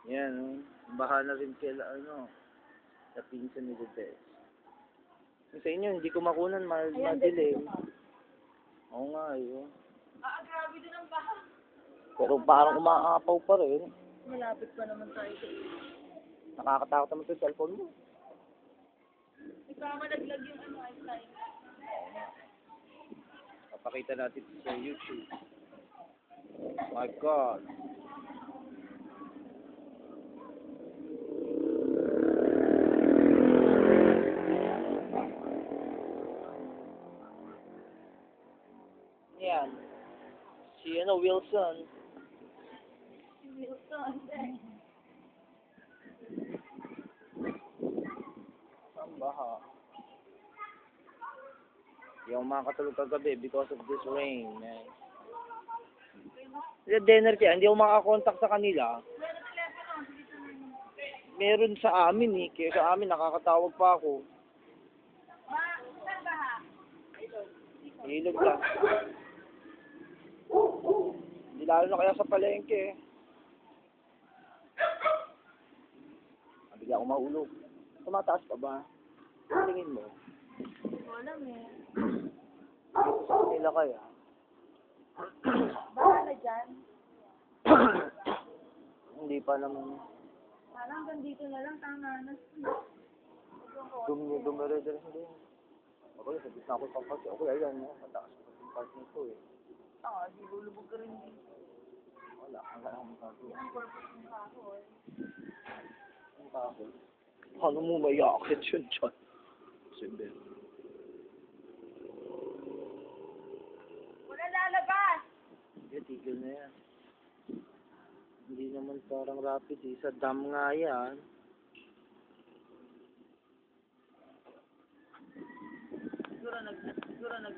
Yan, oh. Baha na rin kila, ano, sa pinsan ni Lubes. Yung sa inyo, hindi ko makunan, madilim. Oo nga, yun. Grabe din ang baha. Pero parang umaapaw pa rin. Malapit pa naman tayo sa iyo. Nakakatakot naman sa cellphone mo. Ikaw malaglag yung ano, ice. Papakita natin sa YouTube. My God. Yan. Si ano, Wilson. Wilson. Ang baha. Hindi ako makakatulog kagabi because of this rain. Sa dinner kaya, hindi ako makakontakt sa kanila. Meron sa amin eh. Kaya sa amin nakakatawag pa ako. Saan baha? Ilog lang. Hindi lalo na kaya sa palengke eh. Bigla ako mahulog. Tumataas pa ba? Tingin mo? Wala eh. Sa kanila kaya? Baha na dyan. Hindi pa naman. Parang hanggang dito na lang, tama na. Dumire-dire din. Ako yun, sabit na ako pa kasi. Ako ayan mo, mataas pa yung part nito eh. Di lulubog ka rin dito. Wala akong magagawa. Ang purpose ng kahoy. Ang kahoy. Paano mo may yakit yun dyan? Simbe. Wala lalabas! Hindi, tigil na yan. Hindi naman parang rapid eh. Sa dam nga yan. Siguro nag